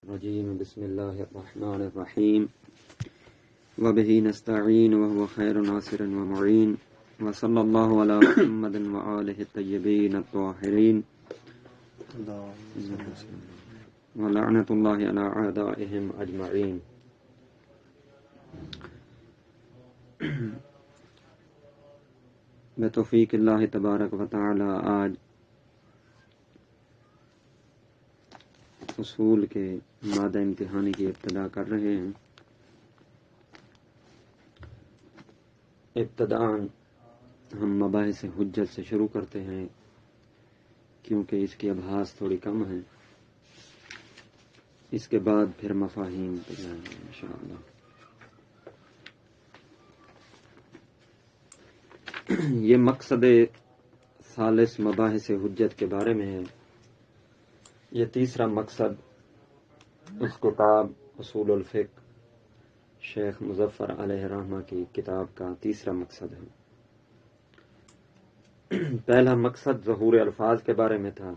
الرجيم بسم الله الرحمن الرحيم وبه نستعين وهو خير ناصر ومعين وصلى الله على محمد وآله الطيبين الطاهرين ولعنة الله على أعدائهم أجمعين. بتوفیق اللہ تبارک و تعالی آج اصول کے مادہ امتحانی کی ابتدا کر رہے ہیں. ابتداً ہم مباحث حجت سے شروع کرتے ہیں کیونکہ اس کی ابحاث تھوڑی کم ہیں. اس کے بعد پھر مفاہیم پہ جائیں گے انشاءاللہ. یہ مقصد ثالث مباحث حجت کے بارے میں ہے. یہ تیسرا مقصد اس کتاب اصول الفقہ شیخ مظفر علیہ رحمہ کی کتاب کا تیسرا مقصد ہے. پہلا مقصد ظہور الفاظ کے بارے میں تھا.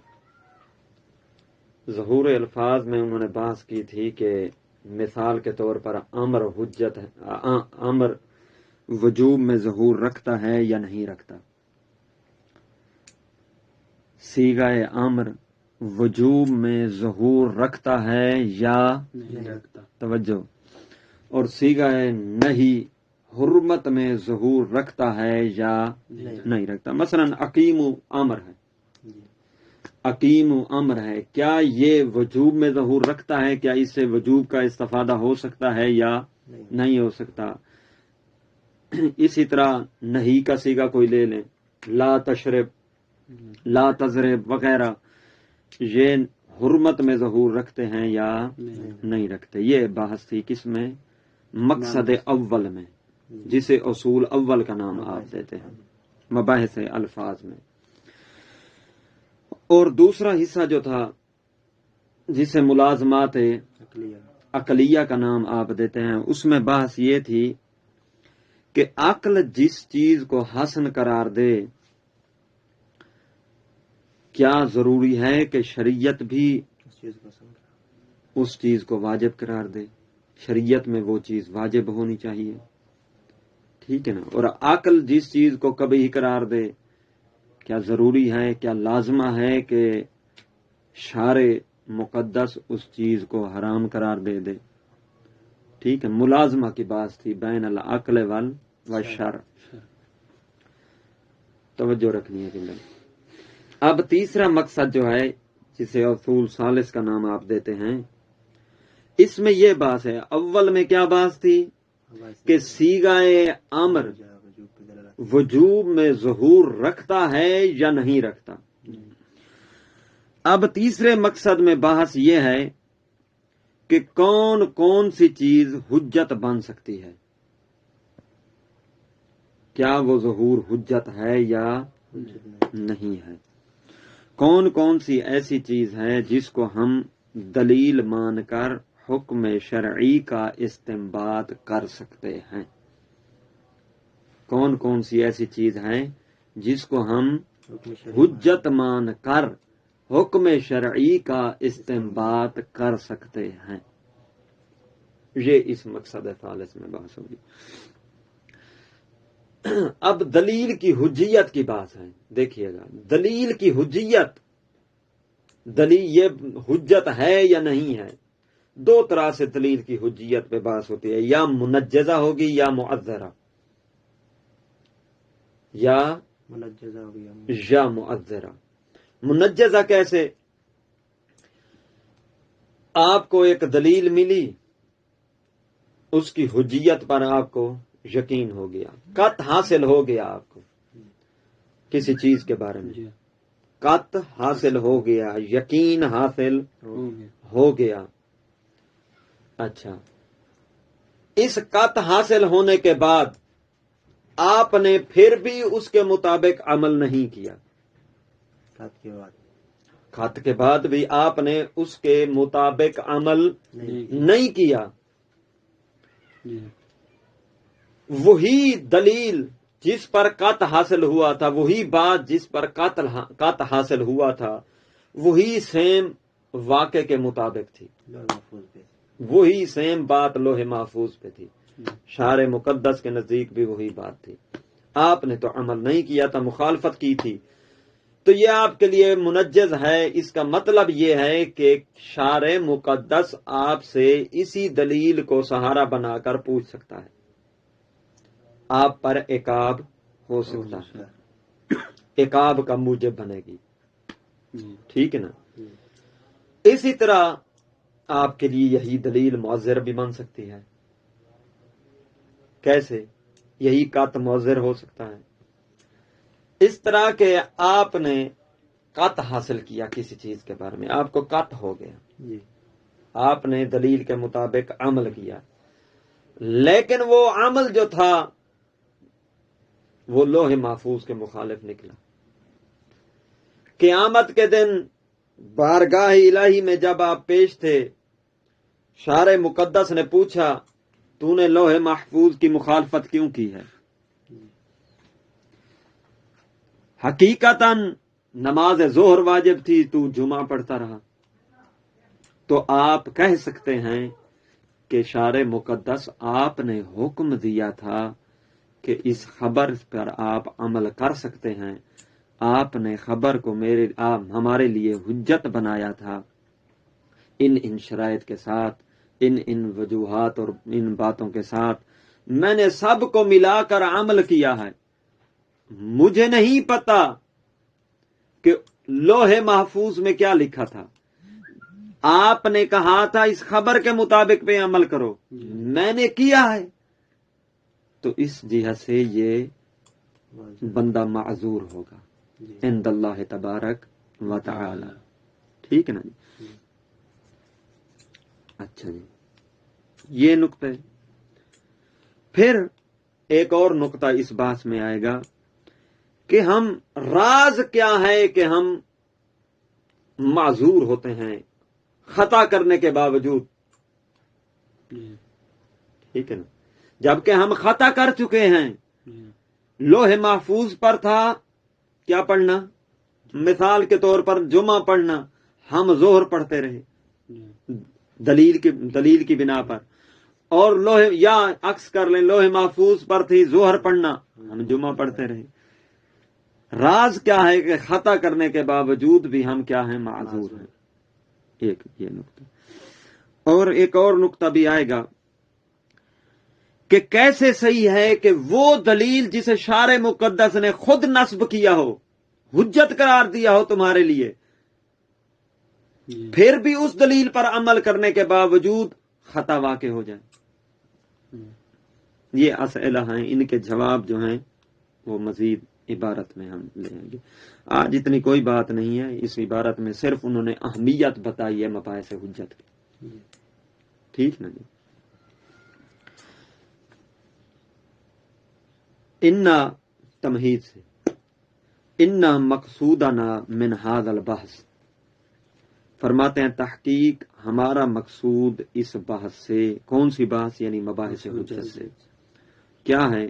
ظہور الفاظ میں انہوں نے بحث کی تھی کہ مثال کے طور پر امر حجت ہے، امر وجوب میں ظہور رکھتا ہے یا نہیں رکھتا. صیغہ امر وجوب میں ظہور رکھتا ہے یا نہیں رکھتا. توجہ. اور صیغہ نہی حرمت میں ظہور رکھتا ہے یا نہیں رکھتا. مثلا اقیم امر ہے، اقیم امر ہے، کیا یہ وجوب میں ظہور رکھتا ہے؟ کیا اس سے وجوب کا استفادہ ہو سکتا ہے یا نہیں ہو سکتا؟ اسی طرح نہیں کا صیغہ کوئی لے لیں، لا تشرب، لا تضرب وغیرہ، یہ حرمت میں ظہور رکھتے ہیں یا نہیں رکھتے. یہ بحث تھی کس میں؟ مقصد اول میں، جسے اصول اول کا نام آپ دیتے ہیں مباحث الفاظ میں. اور دوسرا حصہ جو تھا جسے ملازمات عقلیہ کا نام آپ دیتے ہیں، اس میں بحث یہ تھی کہ عقل جس چیز کو حسن قرار دے، کیا ضروری ہے کہ شریعت بھی اس چیز کو واجب قرار دے؟ شریعت میں وہ چیز واجب ہونی چاہیے، ٹھیک ہے نا. اور عقل جس چیز کو کبھی ہی قرار دے، کیا ضروری ہے، کیا لازمہ ہے کہ شارع مقدس اس چیز کو حرام قرار دے دے؟ ٹھیک ہے. ملازمہ کی بات تھی بین العقل والشرع. توجہ رکھنی ہے کہ اب تیسرا مقصد جو ہے جسے اصول ثالث کا نام آپ دیتے ہیں، اس میں یہ بات ہے. اول میں کیا بات تھی کہ صیغہ امر وجوب میں ظہور رکھتا ہے یا نہیں رکھتا. اب تیسرے مقصد میں بحث یہ ہے کہ کون کون سی چیز حجت بن سکتی ہے. کیا وہ ظہور حجت ہے یا نہیں ہے؟ کون کون سی ایسی چیز ہے جس کو ہم دلیل مان کر حکم شرعی کا استنباط کر سکتے ہیں؟ کون کون سی ایسی چیز ہے جس کو ہم حجت مان کر حکم شرعی کا استنباط کر سکتے ہیں؟ یہ اس مقصد ثالث میں بحث ہوگی. اب دلیل کی حجیت کی بات ہے. دیکھیے گا، دلیل کی حجیت، دلیل یہ حجت ہے یا نہیں ہے. دو طرح سے دلیل کی حجیت پہ بحث ہوتی ہے، یا منجزہ ہوگی یا معذرہ، یا معذرہ. منجزہ کیسے؟ آپ کو ایک دلیل ملی، اس کی حجیت پر آپ کو یقین ہو گیا، قط حاصل ہو گیا، آپ کو کسی چیز کے بارے میں قط حاصل ہو گیا، یقین حاصل ہو گیا. اچھا، اس قط حاصل ہونے کے بعد آپ نے پھر بھی اس کے مطابق عمل نہیں کیا. قط کے بعد بھی آپ نے اس کے مطابق عمل نہیں کیا. وہی دلیل جس پر قط حاصل ہوا تھا، وہی بات جس پر قط حاصل ہوا تھا، وہی سیم واقع کے مطابق تھی، وہی سیم بات لوح محفوظ پہ تھی، شارع مقدس کے نزدیک بھی وہی بات تھی. آپ نے تو عمل نہیں کیا تھا، مخالفت کی تھی، تو یہ آپ کے لیے منجز ہے. اس کا مطلب یہ ہے کہ شارع مقدس آپ سے اسی دلیل کو سہارا بنا کر پوچھ سکتا ہے، آپ پر عقاب ہو سکتا ہے، عقاب کا موجب بنے گی. ٹھیک ہے نا؟ اسی طرح آپ کے لیے یہی دلیل معذر بھی بن سکتی ہے. کیسے؟ یہی قط معذر ہو سکتا ہے. اس طرح کہ آپ نے قط حاصل کیا کسی چیز کے بارے میں، آپ کو قط ہو گیا، آپ نے دلیل کے مطابق عمل کیا، لیکن وہ عمل جو تھا وہ لوح محفوظ کے مخالف نکلا. قیامت کے دن بارگاہ الہی میں جب آپ پیش تھے، شارع مقدس نے پوچھا تو نے لوح محفوظ کی مخالفت کیوں کی ہے؟ حقیقتاً نماز ظہر واجب تھی، تو جمعہ پڑھتا رہا. تو آپ کہہ سکتے ہیں کہ شارع مقدس آپ نے حکم دیا تھا کہ اس خبر پر آپ عمل کر سکتے ہیں، آپ نے خبر کو ہمارے لیے حجت بنایا تھا، ان شرائط کے ساتھ، ان وجوہات اور ان باتوں کے ساتھ میں نے سب کو ملا کر عمل کیا ہے. مجھے نہیں پتا کہ لوح محفوظ میں کیا لکھا تھا، آپ نے کہا تھا اس خبر کے مطابق پہ عمل کرو، میں نے کیا ہے. تو اس جہت سے یہ بندہ معذور ہوگا عند اللہ تبارک و تعالی. ٹھیک ہے نا جی؟ اچھا جی، یہ نقطہ. پھر ایک اور نقطہ اس بات میں آئے گا کہ ہم راز کیا ہے کہ ہم معذور ہوتے ہیں خطا کرنے کے باوجود. ٹھیک ہے نا؟ جبکہ ہم خطا کر چکے ہیں. لوح محفوظ پر تھا کیا پڑھنا؟ مثال کے طور پر جمعہ پڑھنا، ہم ظہر پڑھتے رہے دلیل کی بنا پر. اور لوح یا عکس کر لیں، لوح محفوظ پر تھی ظہر پڑھنا، ہم جمعہ پڑھتے رہے. راز کیا ہے کہ خطا کرنے کے باوجود بھی ہم کیا ہیں؟ معذور ہیں. ایک یہ نقطہ. اور ایک اور نقطہ بھی آئے گا کہ کیسے صحیح ہے کہ وہ دلیل جسے شارع مقدس نے خود نصب کیا ہو، حجت قرار دیا ہو تمہارے لیے، پھر بھی اس دلیل پر عمل کرنے کے باوجود خطا واقع ہو جائے. یہ اسئلہ ہیں، ان کے جواب جو ہیں وہ مزید عبارت میں ہم لیں گے. آج اتنی کوئی بات نہیں ہے اس عبارت میں، صرف انہوں نے اہمیت بتائی ہے مباحث حجت کی. ٹھیک نا جی؟ انا تمہید سے انا مقصودنا من ھذا البحث، فرماتے ہیں تحقیق ہمارا مقصود اس بحث سے، کون سی بحث؟ یعنی مباحث حجت سے. کیا ہے؟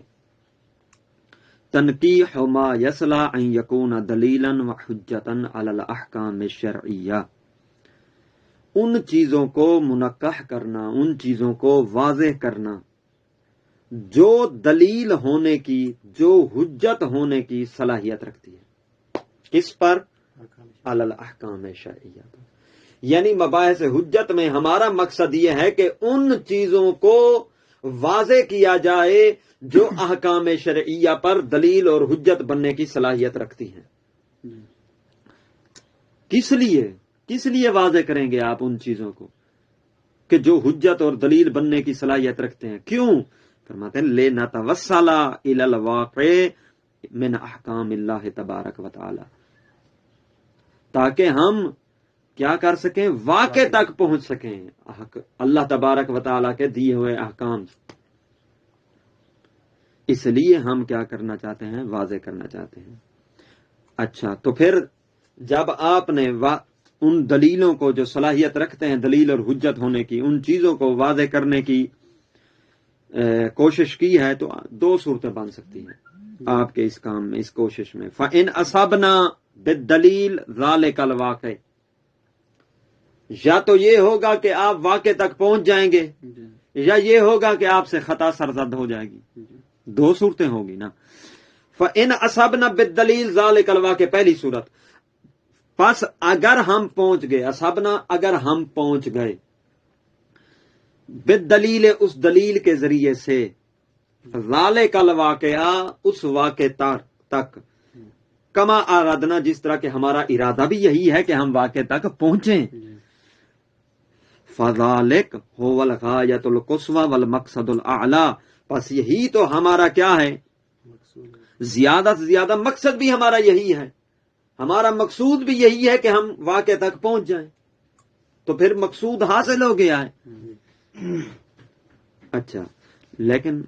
تنقیح ما یصلح ان یکون دلیلا و حجتا علی الاحکام الشرعیہ، ان چیزوں کو منقح کرنا، ان چیزوں کو واضح کرنا جو دلیل ہونے کی، جو حجت ہونے کی صلاحیت رکھتی ہے. کس پر؟ علی الاحکام الشرعیہ. یعنی مباحث حجت میں ہمارا مقصد یہ ہے کہ ان چیزوں کو واضح کیا جائے جو احکام شرعیہ پر دلیل اور حجت بننے کی صلاحیت رکھتی ہیں. کس لیے واضح کریں گے آپ ان چیزوں کو کہ جو حجت اور دلیل بننے کی صلاحیت رکھتے ہیں؟ کیوں؟ فرماتے ہیں لنتوصل الی الواقع من احکام اللہ تبارک و تعالی، تاکہ ہم کیا کر سکیں؟ واقع تک پہنچ سکیں اللہ تبارک و تعالیٰ کے دیے ہوئے احکام. اس لیے ہم کیا کرنا چاہتے ہیں؟ واضح کرنا چاہتے ہیں. اچھا، تو پھر جب آپ نے ان دلیلوں کو جو صلاحیت رکھتے ہیں دلیل اور حجت ہونے کی، ان چیزوں کو واضح کرنے کی کوشش کی ہے، تو دو صورتیں بن سکتی ہیں آپ کے اس کام میں، اس کوشش میں. فَإِنْ أَصَبْنَا بِالدَّلِيلِ ذَلِكَ الْوَاقِعِ، یا تو یہ ہوگا کہ آپ واقع تک پہنچ جائیں گے، یا یہ ہوگا کہ آپ سے خطا سرزد ہو جائے گی، دو صورتیں ہوگی نا۔ فَإِنْ أَصَبْنَا بِالدَّلِيلِ ذَلِكَ الْوَاقِعَ، پہلی صورت، پس اگر ہم پہنچ گئے، اصبنا اگر ہم پہنچ گئے، بالدلیل اس دلیل کے ذریعے سے، ذَلِكَ الْوَاقِعَ اس واقع تک، کما ارادنا جس طرح کہ ہمارا ارادہ بھی یہی ہے کہ ہم واقع تک پہنچیں، فَذَلِكَ هُوَ الْغَایَةُ الْقُصْوَى وَالْمَقْصَدُ الْأَعْلَى، پس یہی تو ہمارا کیا ہے، زیادہ سے زیادہ مقصد بھی ہمارا یہی ہے، ہمارا مقصود بھی یہی ہے کہ ہم واقع تک پہنچ جائیں، تو پھر مقصود حاصل ہو گیا ہے۔ اچھا، لیکن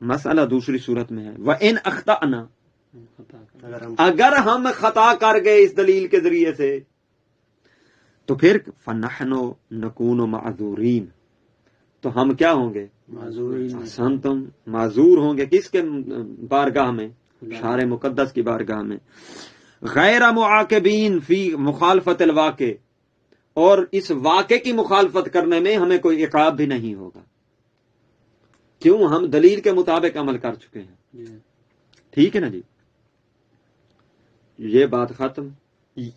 مسئلہ دوسری صورت میں ہے، وَإِنْ أَخْطَأْنَا، اگر ہم خطا کر گئے اس دلیل کے ذریعے سے، تو پھر فَنَحْنُ نَكُونُ مَعْذُورِينَ، تو ہم کیا ہوں گے، حسن تم معذور ہوں گے، کس کے بارگاہ میں، شارع مقدس کی بارگاہ میں، غیر معاقبین فی مخالفت الواقع، اور اس واقع کی مخالفت کرنے میں ہمیں کوئی عقاب بھی نہیں ہوگا، کیوں، ہم دلیل کے مطابق عمل کر چکے ہیں۔ ٹھیک ہے نا جی، یہ بات ختم۔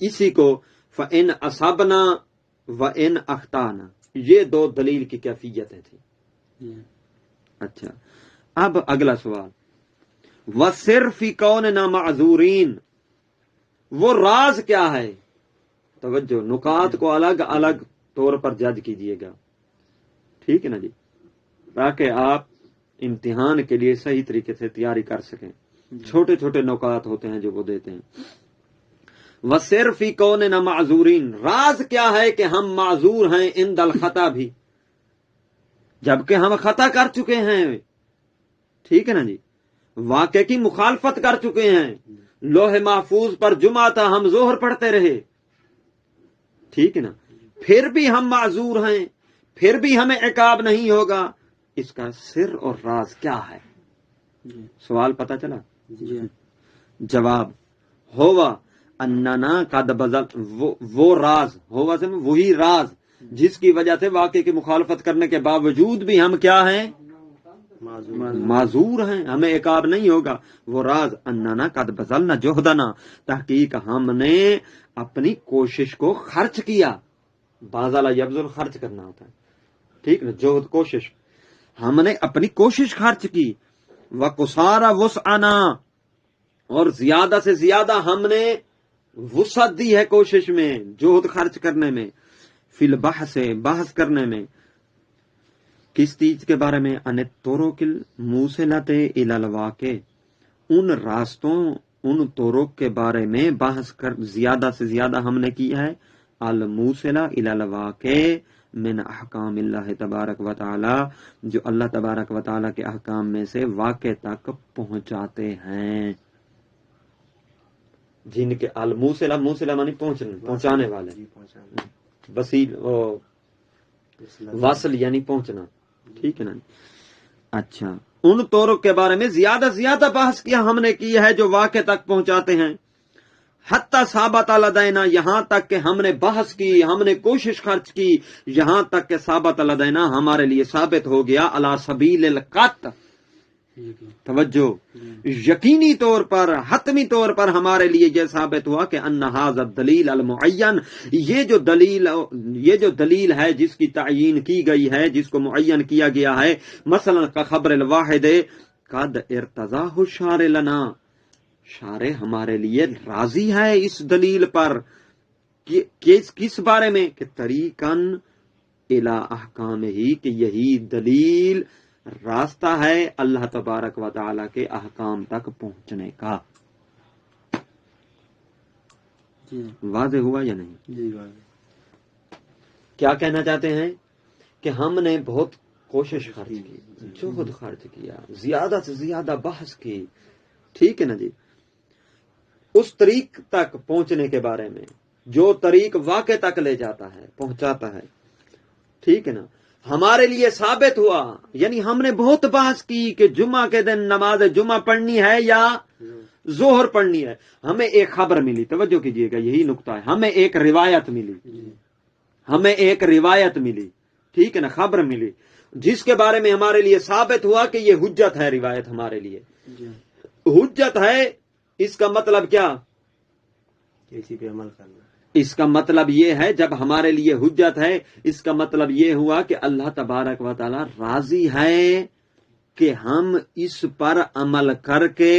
اسی کو فَإِنْ أَصَبْنَا وَإِنْ أَخْطَأْنَا، یہ دو دلیل کی کیفیتیں تھیں۔ اچھا، اب اگلا سوال، وَسِرْ فِي كَوْنِنَا مَعْذُورِينَ، وہ راز کیا ہے؟ توجہ، نکات کو الگ الگ طور پر جج کیجئے گا، ٹھیک ہے نا جی، تاکہ آپ امتحان کے لیے صحیح طریقے سے تیاری کر سکیں۔ چھوٹے چھوٹے نکات ہوتے ہیں جو وہ دیتے ہیں۔ وَسِرْ فِي كَوْنِنَا مَعْذُورِينَ، راز کیا ہے کہ ہم معذور ہیں عند الخطا بھی، جبکہ ہم خطا کر چکے ہیں، ٹھیک ہے نا جی، واقع کی مخالفت کر چکے ہیں، لوح محفوظ پر جمعہ تھا، ہم ظہر پڑھتے رہے، ٹھیک ہے نا، پھر بھی ہم معذور ہیں، پھر بھی ہمیں عقاب نہیں ہوگا، اس کا سر اور راز کیا ہے؟ سوال پتہ چلا؟ جواب، ہوا اننا قد بذل، وہ راز، ہوا سے وہی راز جس کی وجہ سے واقع کی مخالفت کرنے کے باوجود بھی ہم کیا ہیں، معذور ہیں، ہمیں عقاب نہیں ہوگا، وہ راز اننا قد بذلنا جہدنا، تحقیق ہم نے اپنی کوشش کو خرچ کیا، باذل یبذل خرچ کرنا ہوتا ہے، ٹھیک نا، جہد کوشش، ہم نے اپنی کوشش خرچ کی، وَقُصَارَ وُسْعَنَا، اور زیادہ سے زیادہ ہم نے وسعت دی ہے کوشش میں، جہد خرچ کرنے میں، فی البحث، بحث کرنے میں، کس چیز کے بارے میں، ان الطرق الموصلۃ الی الواقع، ان راستوں، ان طرق کے بارے میں بحث کر، زیادہ سے زیادہ ہم نے کی ہے، الموصلہ الی الواقع من احکام اللہ تبارک و تعالی، جو اللہ تبارک و تعالی کے احکام میں سے واقع تک پہنچاتے ہیں، جن کے الموصلہ، موصلہ معنی پہنچانے والے، وسیل، وصل یعنی پہنچنا، ٹھیک ہے نا۔ اچھا، ان طرق کے بارے میں زیادہ سے زیادہ بحث کیا ہم نے کی ہے جو واقع تک پہنچاتے ہیں، حتی ثابت لدینا، یہاں تک کہ ہم نے بحث کی، ہم نے کوشش خرچ کی، یہاں تک کہ ثابت لدینا، ہمارے لیے ثابت ہو گیا، علی سبیل القطع، توجہ، یقینی طور پر، حتمی طور پر ہمارے لیے یہ ثابت ہوا کہ ان ھذا الدلیل المعین، یہ جو دلیل ہے جس کی تعیین کی گئی ہے، جس کو معین کیا گیا ہے، مثلا کخبر الواحد، قد ارتضاہ الشارع لنا، شارع ہمارے لیے راضی ہے اس دلیل پر، کس بارے میں، کہ طریقاً الی احکام ہی، کہ یہی دلیل راستہ ہے اللہ تبارک و تعالی کے احکام تک پہنچنے کا۔ واضح ہوا یا نہیں؟ کیا کہنا چاہتے ہیں کہ ہم نے بہت کوشش خرچ کی، جہد خرچ کیا، زیادہ سے زیادہ بحث کی، ٹھیک ہے نا جی، اس طریق تک پہنچنے کے بارے میں جو طریق واقع تک لے جاتا ہے، پہنچاتا ہے، ٹھیک ہے نا، ہمارے لیے ثابت ہوا، یعنی ہم نے بہت بحث کی کہ جمعہ کے دن نماز جمعہ پڑھنی ہے یا ظہر پڑھنی ہے، ہمیں ایک خبر ملی، توجہ کیجئے گا، یہی نقطہ ہے، ہمیں ایک روایت ملی، ہمیں ایک روایت ملی، ٹھیک ہے نا، خبر ملی، جس کے بارے میں ہمارے لیے ثابت ہوا کہ یہ حجت ہے، روایت ہمارے لیے حجت ہے، اس کا مطلب کیا؟ اسی پہ عمل کرنا۔ اس کا مطلب یہ ہے جب ہمارے لیے حجت ہے، اس کا مطلب یہ ہوا کہ اللہ تبارک و تعالی راضی ہے کہ ہم اس پر عمل کر کے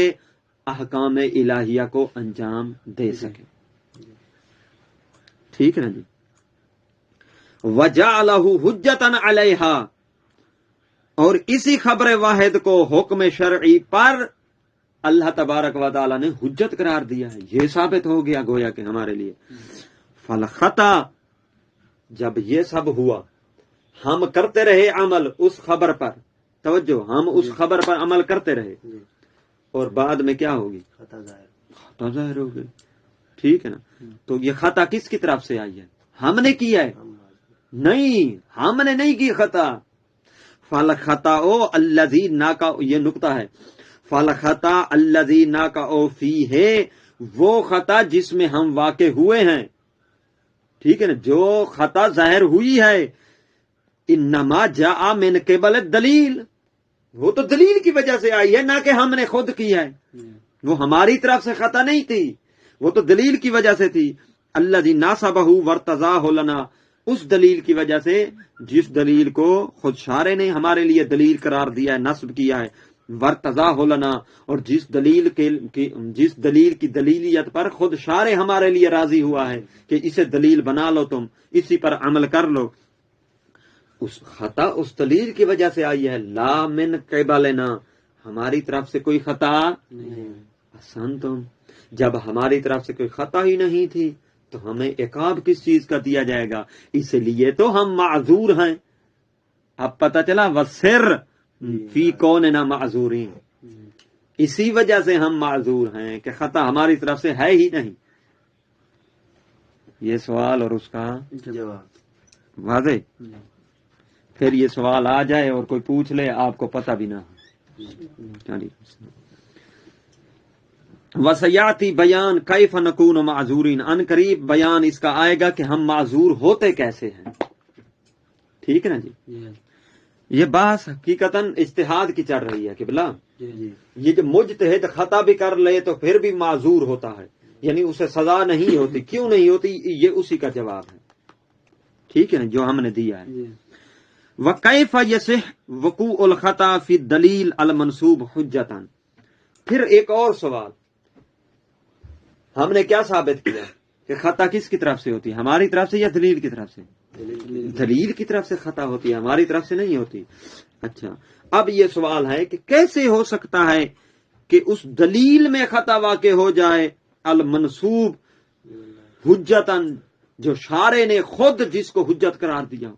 احکام الہیہ کو انجام دے سکیں، ٹھیک ہے نا جی۔ وَجَعَلَهُ حُجَّةً عَلَيْهَا، اور اسی خبر واحد کو حکم شرعی پر اللہ تبارک و تعالی نے حجت قرار دیا ہے، یہ ثابت ہو گیا گویا کہ ہمارے لیے۔ فالخطا، جب یہ سب ہوا، ہم کرتے رہے عمل اس خبر پر، توجہ، ہم اس خبر پر عمل کرتے رہے، اور بعد میں کیا ہوگی؟ خطا ظاہر ہو گئی، ٹھیک ہے نا۔ تو یہ خطا کس کی طرف سے آئی ہے؟ ہم نے کی ہے؟ نہیں، ہم نے نہیں کی خطا۔ فالخطا الذی ناقع، یہ نقطہ ہے، فالخطا الذی ناقع فیہ، وہ خطا جس میں ہم واقع ہوئے ہیں، ٹھیک ہے نا، جو خطا ظاہر ہوئی ہے، انما جاء من قبل الدلیل، وہ تو دلیل کی وجہ سے آئی ہے، نہ کہ ہم نے خود کی ہے، وہ ہماری طرف سے خطا نہیں تھی، وہ تو دلیل کی وجہ سے تھی۔ الذی ناسبہ وارتضاہ لنا، اس دلیل کی وجہ سے جس دلیل کو خود شارع نے ہمارے لیے دلیل قرار دیا ہے، نصب کیا ہے، وارتضاہ لنا، اور جس دلیل کی دلیلیت پر خود شارع ہمارے لیے راضی ہوا ہے کہ اسے دلیل بنا لو، تم اسی پر عمل کر لو، اس خطا اس دلیل کی وجہ سے آئی ہے، لا من قبلنا، ہماری طرف سے کوئی خطا نہیں۔ حسن، تم جب ہماری طرف سے کوئی خطا ہی نہیں تھی تو ہمیں عقاب کس چیز کا دیا جائے گا؟ اس لیے تو ہم معذور ہیں۔ اب پتہ چلا، وسر فی کوننا معذورین، اسی وجہ سے ہم معذور ہیں کہ خطا ہماری طرف سے ہے ہی نہیں۔ یہ سوال اور اس کا جواب واضح؟ پھر یہ سوال آ جائے اور کوئی پوچھ لے، آپ کو پتہ بھی نہ ہو۔ وسیاتی بیان کیف نکون معذورین، ان قریب بیان اس کا آئے گا کہ ہم معذور ہوتے کیسے ہیں، ٹھیک ہے نا جی۔ یہ بحث حقیقتاً اجتہاد کی چل رہی ہے کہ بلا یہ جو مجتہد خطا بھی کر لے تو پھر بھی معذور ہوتا ہے، یعنی اسے سزا نہیں ہوتی، کیوں نہیں ہوتی؟ یہ اسی کا جواب ہے، ٹھیک ہے نا، جو ہم نے دیا ہے۔ وَكَيْفَ يَصِحُّ وُقُوعُ الْخَطَأِ فِي الدَّلِيلِ الْمَنْسُوبِ حُجَّةً، پھر ایک اور سوال، ہم نے کیا ثابت کیا کہ خطا کس کی طرف سے ہوتی ہے؟ ہماری طرف سے یا دلیل کی طرف سے؟ دلیل کی طرف سے خطا ہوتی ہے، ہماری طرف سے نہیں ہوتی۔ اچھا، اب یہ سوال ہے کہ کیسے ہو سکتا ہے کہ اس دلیل میں خطا واقع ہو جائے، المنسوب حجتاً، جو شارع نے خود جس کو حجت قرار دیا،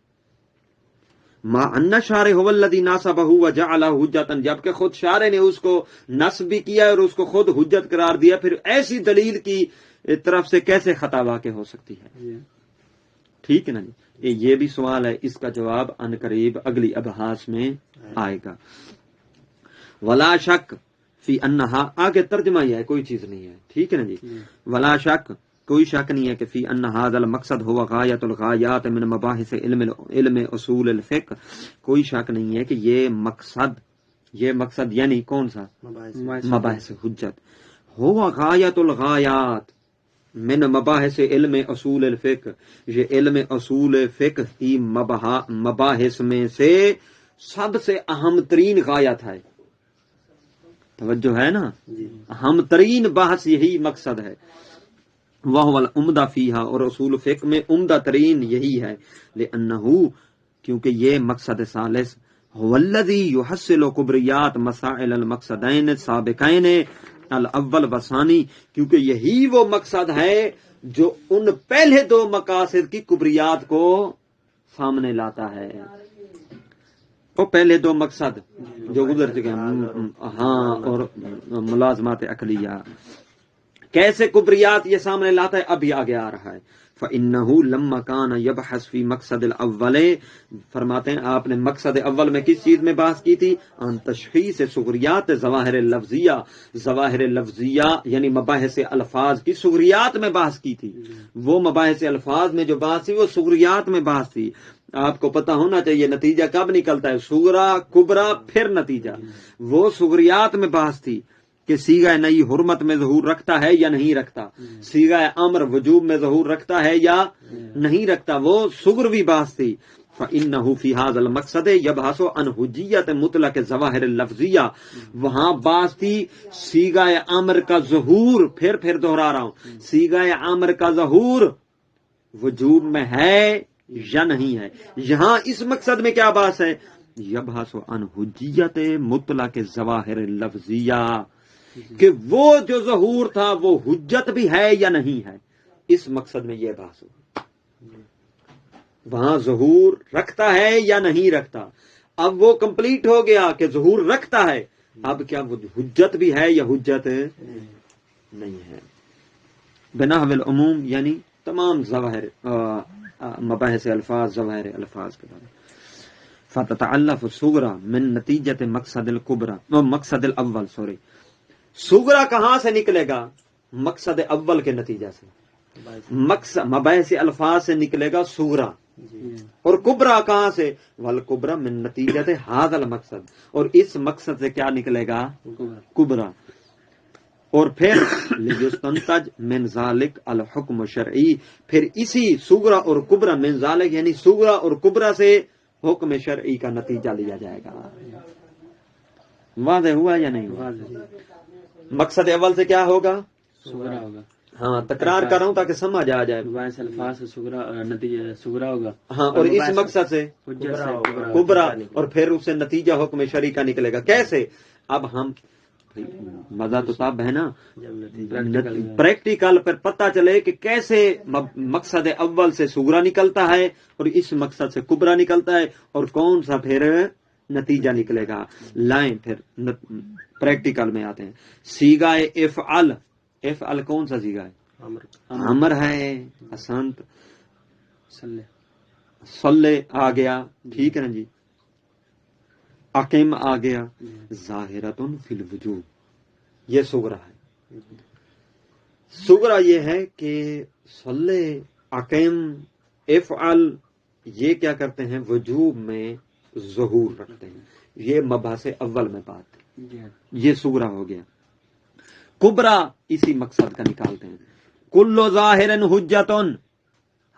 ما ان شارع هو الذی ناسبہ وجعلہ حجتاً، جبکہ خود شارع نے اس کو نصب بھی کیا اور اس کو خود حجت قرار دیا، پھر ایسی دلیل کی طرف سے کیسے خطا واقع ہو سکتی ہے؟ ٹھیک ہے نا جی، یہ بھی سوال ہے، اس کا جواب ان قریب اگلی ابحاث میں آئے گا۔ ولا شک فی انہا، آگے ترجمہ ہی ہے، کوئی چیز نہیں ہے، ٹھیک ہے نا جی۔ ولا شک، کوئی شک نہیں ہے کہ فی ان ھذا المقصد ہوا غایت الغایات من مباحث علم اصول الفقہ، کوئی شک نہیں ہے کہ یہ مقصد یعنی کون سا؟ مباحث حجت، ہوا غایت الغایات من مباحث علم اصول الفقہ، یہ علم اصول فقہ کی مباحث میں سے سب سے اہم ترین غایت ہے، توجہ ہے نا، اہم ترین بحث یہی مقصد ہے۔ وَهُوَ الْعُمْدَةُ فِيهَا، اور اصول فقہ میں عمدہ ترین یہی ہے، لِأَنَّهُ، کیونکہ یہ مقصد ثالث، هُوَ الَّذِي يُحَصِّلُ كُبْرِيَاتِ مَسَائِلِ الْمَقْصَدَيْنِ السَّابِقَيْنِ الاول وثانی، کیونکہ یہی وہ مقصد ہے جو ان پہلے دو مقاصد کی کبریات کو سامنے لاتا ہے۔ وہ پہلے دو مقصد جو گزر چکے ہیں، ہاں، اور ملازمات عقلیہ، کیسے کبریات یہ سامنے لاتا ہے اب یہ آگے آ رہا ہے. فَإِنَّهُ لَمَّا كَانَ يَبْحَثُ فِي مَقْصَدِ الْأَوَّلِ، فرماتے ہیں آپ نے مقصد اول میں کس چیز میں بحث کی تھی؟ عن تشخیص صغریات ظواہر لفظیہ، ظواہر لفظیہ یعنی مباحث الفاظ کی صغریات میں بحث کی تھی. وہ مباحث الفاظ میں جو بحث تھی وہ صغریات میں بحث تھی. آپ کو پتہ ہونا چاہیے نتیجہ کب نکلتا ہے، صغرا کبرا پھر نتیجہ. وہ صغریات میں بحث تھی کہ سیغہ نئی حرمت میں ظہور رکھتا ہے یا نہیں رکھتا، سیغہ امر وجوب میں ظہور رکھتا ہے یا نہیں رکھتا، وہ صغروی بحث تھی. فَإِنَّهُ فِي هَذَا الْمَقْصَدِ يَبْحَثُ عَنْ حُجِّيَّةِ مُطْلَقِ ظَوَاہِرِ اللَّفْظِيَّةِ، وہاں بحث تھی سیغہ امر کا ظہور، پھر دہرا رہا ہوں، سیغہ امر کا ظہور وجوب میں ہے یا نہیں ہے. یہاں اس مقصد میں کیا بحث ہے؟ یبحث عن حجیت مطلق ظواہر اللفظیہ، کہ وہ جو ظہور تھا وہ حجت بھی ہے یا نہیں ہے. اس مقصد میں یہ بحث ہو، وہاں ظہور رکھتا ہے یا نہیں رکھتا. اب وہ کمپلیٹ ہو گیا کہ ظہور رکھتا ہے، اب کیا وہ حجت بھی ہے یا حجت نہیں ہے. بنحو العموم یعنی تمام ظواہر مباحث الفاظ ظواہر الفاظ کے بارے. فتتعلف صغرا من نتیجت مقصد الکبرى، مقصد الاول سوری، صغرا کہاں سے نکلے گا؟ مقصد اول کے نتیجہ سے. مباحث الفاظ سے نکلے گا صغرا، اور کبرا کہاں سے؟ والکبرى من نتیجت ھذا المقصد، اور اس مقصد سے کیا نکلے گا؟ کبرا. اور پھر لیستنتج من ذالک الحکم الشرعی، پھر اسی صغرا اور کبرا من ذالک یعنی صغرا اور کبرا سے حکم شرعی کا نتیجہ لیا جائے گا. واضح ہوا یا نہیں ہوا؟ مقصد اول سے کیا ہوگا؟ صغرا ہوگا. ہاں تکرار کر رہا ہوں تاکہ سمجھ آ جائے. مباحث الفاظ سے صغرا نتیجہ صغرا ہوگا. ہاں، اور اس مقصد سے حجت سے کبرا، اور پھر اس سے نتیجہ حکم شرعی کا نکلے گا. کیسے؟ اب ہم مزہ تو تب ہے نا پریکٹیکل پر پتہ چلے کہ کیسے مقصد اول سے صغرا نکلتا ہے اور اس مقصد سے کبرا نکلتا ہے، اور کون سا پھر نتیجہ نکلے گا. لائن پھر پریکٹیکل میں آتے ہیں. سیغہ افعل، افعل کون سا سیغہ ہے؟ امر ہے. اسنت صلی آ گیا، ٹھیک ہے نا جی. اقیم آ گیا. ظاہرۃ فی الوجوب، یہ صغرا ہے. صغرا یہ ہے کہ صلی، اقیم، افعل یہ کیا کرتے ہیں؟ وجوب میں ظہور رکھتے ہیں. یہ مبحث اول میں بات ہے، یہ صغرا ہو گیا. کبرا اسی مقصد کا نکالتے ہیں. کل ظاہر حجتن،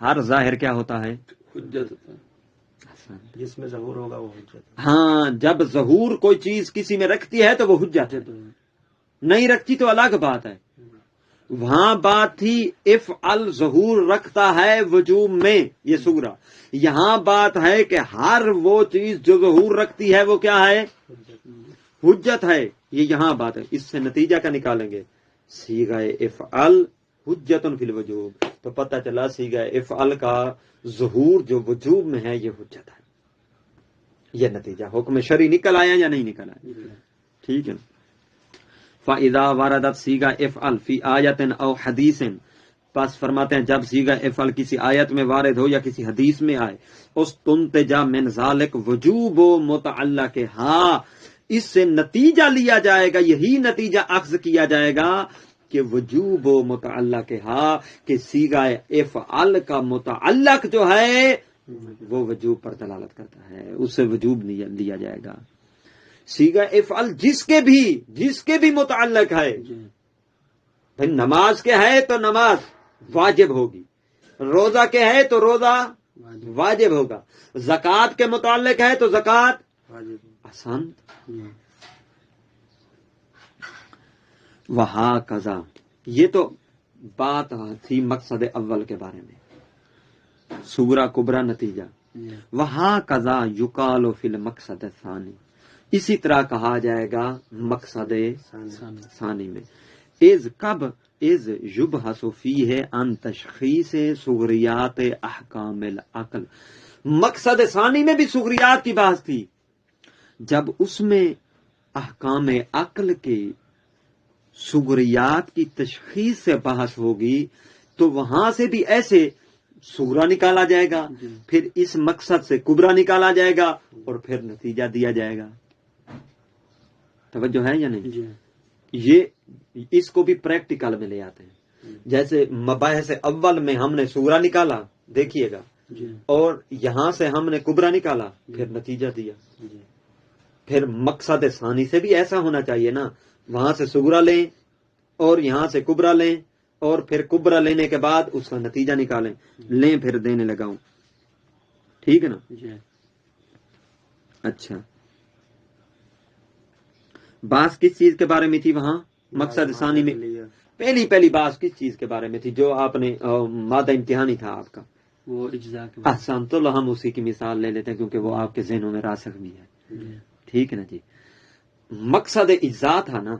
ہر ظاہر کیا ہوتا ہے؟ حجت ہوتا ہے. جس میں ظہور ہوگا وہ حجت. ہاں، جب ظہور کوئی چیز کسی میں رکھتی ہے تو وہ حجت ہے، نہیں رکھتی تو الگ بات ہے. وہاں بات تھی افعل ظہور رکھتا ہے وجوب میں، یہ صغرا. یہاں بات ہے کہ ہر وہ چیز جو ظہور رکھتی ہے وہ کیا ہے؟ حجت ہے. یہ یہاں بات ہے. اس سے نتیجہ کا نکالیں گے صیغہ افعل حجت فی الوجوب، تو پتہ چلا صیغہ افعل کا ظہور جو وجوب میں ہے یہ حجت ہے. یہ نتیجہ حکم شرعی نکل آیا یا نہیں نکل آیا؟ ٹھیک ہے. فَإِذَا وَرَدَتْ صِيغَةُ افعل فی آیت او حدیث، پس فرماتے ہیں جب صیغہ افعل کسی آیت میں وارد ہو یا کسی حدیث میں آئے، استنتج من ذالک وجوب متعلق، ہاں اس سے نتیجہ لیا جائے گا، یہی نتیجہ اخذ کیا جائے گا کہ وجوب متعلق، ہاں کہ صیغہ افعل کا متعلق جو ہے وہ وجوب پر دلالت کرتا ہے، اس سے وجوب لیا جائے گا. صیغہ افعل جس کے بھی متعلق ہے، بھائی نماز کے ہے تو نماز واجب ہوگی، روزہ کے ہے تو روزہ واجب ہوگا، زکوٰۃ کے متعلق ہے تو زکوٰۃ آسان. وہاکذا، یہ تو بات تھی مقصد اول کے بارے میں، صغرا کبرا نتیجہ. وہاکذا یقال فی المقصد الثانی، اسی طرح کہا جائے گا مقصد ثانی میں. از کب از یبحث فیہ عن تشخیص صغریات احکام العقل، مقصد ثانی میں بھی صغریات کی بحث تھی، جب اس میں احکام عقل کے سغریات کی تشخیص سے بحث ہوگی تو وہاں سے بھی ایسے سغرا نکالا جائے گا، پھر اس مقصد سے کبرا نکالا جائے گا اور پھر نتیجہ دیا جائے گا. توجہ ہے یا نہیں؟ یہ اس کو بھی پریکٹیکل میں لے آتے ہیں. جیسے مباحث اول میں ہم نے سغرا نکالا، دیکھیے گا، اور یہاں سے ہم نے کبرا نکالا، پھر نتیجہ دیا. پھر مقصد ثانی سے بھی ایسا ہونا چاہیے نا، وہاں سے سغرا لیں اور یہاں سے کبرا لیں اور پھر کبرا لینے کے بعد اس کا نتیجہ نکالیں، لیں پھر دینے لگاؤں. ٹھیک ہے نا؟ اچھا، بات کس چیز کے بارے میں تھی وہاں مقصد ثانی میں؟ پہلی بات کس چیز کے بارے میں تھی جو آپ نے مادہ امتحانی تھا آپ کا؟ وہ اجزاء کے احسن. تو ہم اسی کی مثال لے لیتے ہیں کیونکہ وہ آپ کے ذہنوں میں راسخ بھی ہے. ٹھیک ہے نا جی. مقصد اجزاء تھا نا،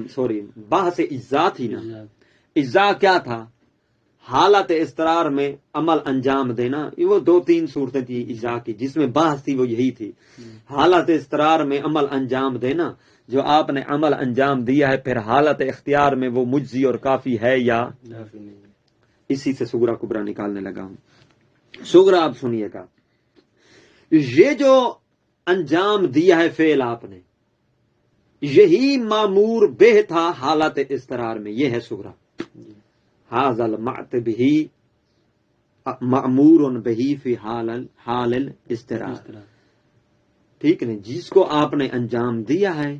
سوری، بحث اجزاء تھی نا. اجزاء کیا تھا؟ حالت اضطرار میں عمل انجام دینا. یہ وہ 2-3 صورتیں تھی اجزاء کی جس میں بحث تھی، وہ یہی تھی. حالت اضطرار میں عمل انجام دینا، جو آپ نے عمل انجام دیا ہے پھر حالت اختیار میں وہ مجزی اور کافی ہے یا اسی سے سغرا کبرا نکالنے لگا ہوں. سغرا آپ سنیے گا، یہ جو انجام دیا ہے فعل آپ نے، یہی معمور بہ تھا حالت اضطرار میں، یہ ہے سغرا. حاضل معتبہی معمور بہی فی حال الاضطرار. ٹھیک ہے، جس کو آپ نے انجام دیا ہے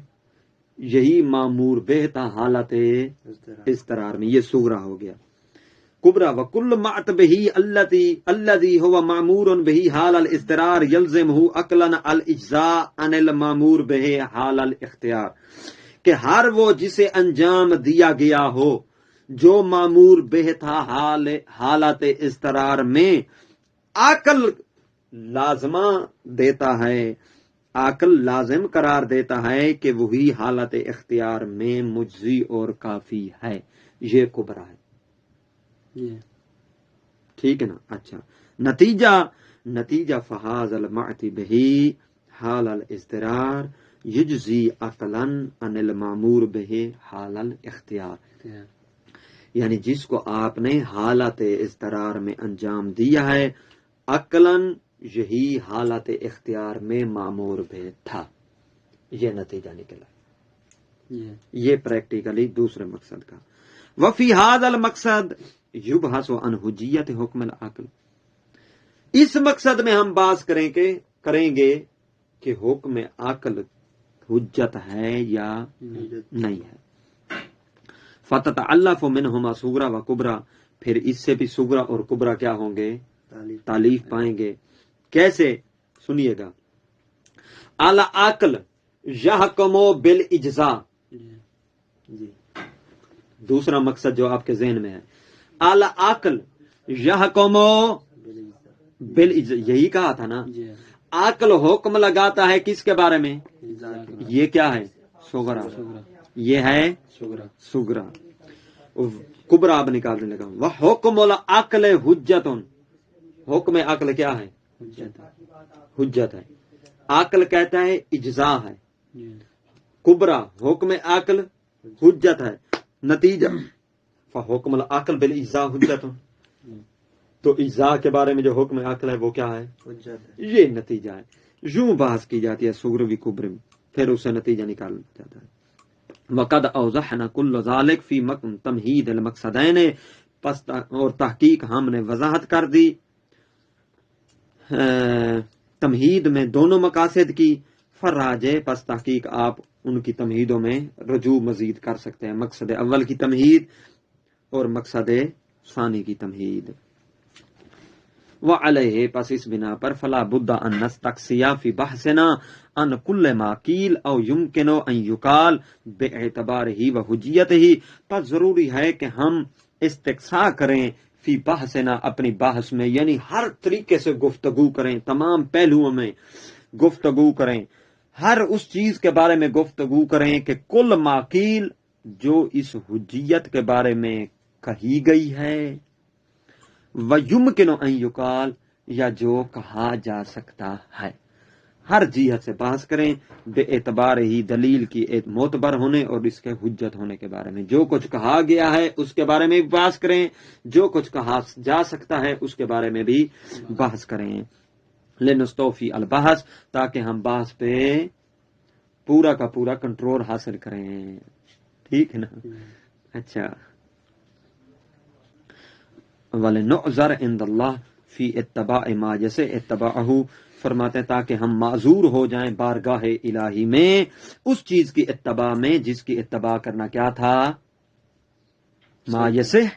یہی معمور بہ تھا حالت اضطرار میں، یہ سغرا ہو گیا. کبرا وکل معتبہی الذی هو معمور بہی حال الاضطرار یلزمہ عقلا الاجزاء عن المعمور بہ حال الاختیار، کہ ہر وہ جسے انجام دیا گیا ہو جو معمور بہ تھا حالت اضطرار میں، عقل لازمہ دیتا ہے، عقل لازم قرار دیتا ہے کہ وہی حالت اختیار میں مجزی اور کافی ہے. یہ کبرا ہے. ٹھیک ہے نا؟ اچھا، نتیجہ فحاظ المعتبہ حال الاضطرار یجزی عقلا عن المعمور بہ حال الاختیار، یعنی جس کو آپ نے حالت اضطرار میں انجام دیا ہے عقلاً یہی حالت اختیار میں معمور بہ تھا، یہ نتیجہ نکلا. یہ پریکٹیکلی دوسرے مقصد کا. وفی ھذا المقصد یبحث عن حجیت حکم العقل. اس مقصد میں ہم بات کریں گے کہ حکم عقل حجت ہے یا نہیں ہے. فتتعلف منہما صغرا و کبرا، پھر اس سے بھی صغرا اور کبرا کیا ہوں گے؟ تعلیف پائیں گے. کیسے؟ سنیے گا. العقل یحکم بالاجزاء، دوسرا مقصد جو آپ کے ذہن میں ہے، العقل یحکم بالاجزاء، یہی کہا تھا نا. عقل حکم لگاتا ہے کس کے بارے میں؟ یہ کیا ہے؟ صغرا. یہ ہے صغرا. کبرا اب نکالنے لگا. وحکم العقل حجت، حکم عقل کیا ہے؟ حجت ہے. عقل کہتا ہے اجزاء ہے. کبرا حکم عقل حجت ہے. نتیجہ فحکم العقل بالاجزاء حجت، تو اجزاء کے بارے میں جو حکم عقل ہے وہ کیا ہے؟ یہ نتیجہ ہے. یوں بحث کی جاتی ہے صغروی کبر میں، پھر اسے نتیجہ نکالا جاتا ہے. وقد اوضحنا کل ذلک فی تمہید المقصدین، اور تحقیق ہم نے وضاحت کر دی تمہید میں دونوں مقاصد کی. فراجے، پس تحقیق آپ ان کی تمہیدوں میں رجوع مزید کر سکتے ہیں، مقصد اول کی تمہید اور مقصد ثانی کی تمہید. وعلیہ، پس اس بنا پر فلا بد ان نستقصی فی بحثنا ان کل ما قیل او یمکن ان یقال باعتبارہ و حجیتہ، پس ضروری ہے کہ ہم استقصاء کریں فی بحثنا، اپنی بحث میں، یعنی ہر طریقے سے گفتگو کریں، تمام پہلوؤں میں گفتگو کریں، ہر اس چیز کے بارے میں گفتگو کریں کہ کل ما قیل، جو اس حجیت کے بارے میں کہی گئی ہے، وَيُمْكِنُ أَن يُقال، یا جو کہا جا سکتا ہے. ہر جہت سے بحث کریں بے اعتبار ہی دلیل کی معتبر ہونے اور اس کے حجت ہونے کے بارے میں. جو کچھ کہا گیا ہے اس کے بارے میں بھی بحث کریں, جو کچھ کہا جا سکتا ہے اس کے بارے میں بھی بحث کریں. لنستوفی البحث, تاکہ ہم بحث پہ پورا کا پورا کنٹرول حاصل کریں. ٹھیک ہے نا؟ اچھا. وَلِنُعْذَرَ عِنْدَ اللَّهِ فِي اتَّبَاعِ مَا جیسے اتباعہ فرماتے ہیں تاکہ ہم معذور ہو جائیں بارگاہ الہی میں اس چیز کی اتباع میں جس کی اتباع کرنا کیا تھا, ما یصح,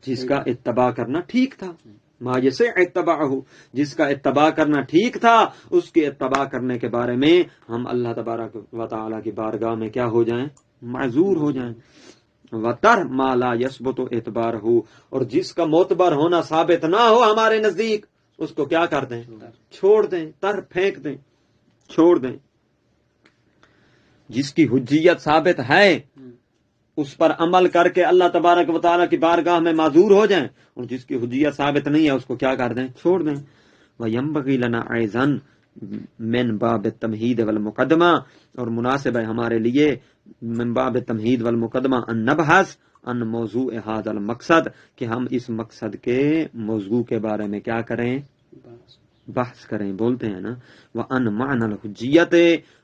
جس کا اتباع کرنا ٹھیک تھا. ما یصح اتباعہ, جس کا اتباع کرنا ٹھیک تھا اس کی اتباع کرنے کے بارے میں ہم اللہ تبارک و تعالی کی بارگاہ میں کیا ہو جائیں, معذور ہو جائیں. وَتَرْ مَا لَا يَثْبُتُ اعتبارہ, اور جس کا معتبر ہونا ثابت نہ ہو ہمارے نزدیک اس کو کیا کر دیں, چھوڑ دیں, تر پھینک دیں, چھوڑ دیں. جس کی حجیت ثابت ہے اس پر عمل کر کے اللہ تبارک و تعالیٰ کی بارگاہ میں معذور ہو جائیں, اور جس کی حجیت ثابت نہیں ہے اس کو کیا کر دیں, چھوڑ دیں. وَيَنبَغِي لَنَا أَيْضًا من باب التمہید والمقدمہ, اور مناسب ہے ہمارے لیے من باب التمہید والمقدمہ ان نبحث ان موضوع هذا المقصد, کہ ہم اس مقصد کے موضوع کے بارے میں کیا کریں, بحث کریں. بولتے ہیں نا وَأَنْ مَعْنَى الْحُجِّيَّةِ,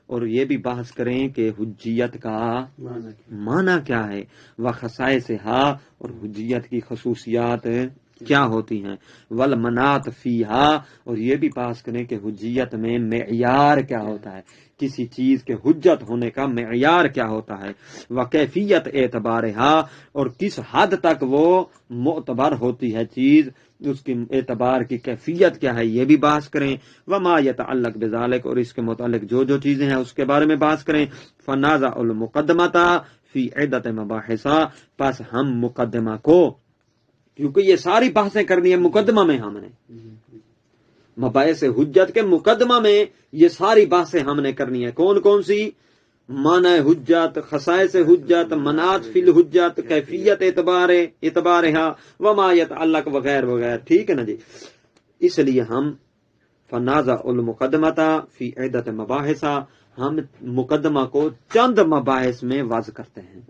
اور یہ بھی بحث کریں کہ حجیت کا معنی کیا ہے, وَخَصَائِصِهَا, اور حجیت کی خصوصیات کیا ہوتی ہیں, والمنات فیہا, اور یہ بھی بحث کریں کہ حجیت میں معیار کیا ہوتا ہے, کسی چیز کے حجت ہونے کا معیار کیا ہوتا ہے, وکیفیت اعتبارہا, اور کس حد تک وہ معتبر ہوتی ہے چیز, اس کی اعتبار کی کیفیت کیا ہے, یہ بھی بحث کریں. وما یتعلق بذالک, اور اس کے متعلق جو جو چیزیں ہیں اس کے بارے میں بحث کریں. فنازع المقدمۃ فی عدۃ مباحث, پس ہم مقدمہ کو, کیونکہ یہ ساری بحثیں کرنی ہے مقدمہ میں, ہم نے مباحث حجت کے مقدمہ میں یہ ساری بحثیں ہم نے کرنی ہے. کون کون سی؟ معنی حجت, خصائص حجت, منات فی الحجت, کیفیت اعتبارہا, وما یتعلق وغیر وغیر. ٹھیک ہے نا جی. اس لیے ہم فنازع المقدمۃ فی عدۃ مباحث, ہم مقدمہ کو چند مباحث میں وضع کرتے ہیں,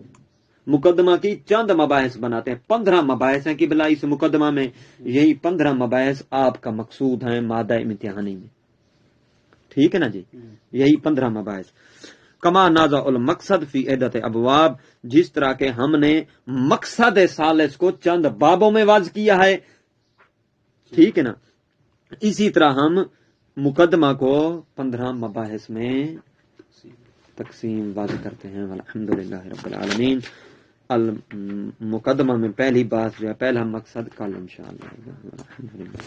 مقدمہ کی چند مباحث بناتے ہیں. 15 مباحث ہیں کہ بلا اس مقدمہ میں, یہی 15 مباحث آپ کا مقصود ہیں مادہ امتحانی میں. ٹھیک ہے نا جی, یہی 15 مباحث. کما نازع المقصد فی عدۃ ابواب, جس طرح کہ ہم نے مقصد ثالث کو چند بابوں میں وضع کیا ہے. ٹھیک ہے نا, اسی طرح ہم مقدمہ کو 15 مباحث میں تقسیم واضح کرتے ہیں. الحمدللہ رب العالمین. المقدمہ میں پہلی بات جو ہے, پہلا مقصد کل انشاءاللہ. الحمدللہ.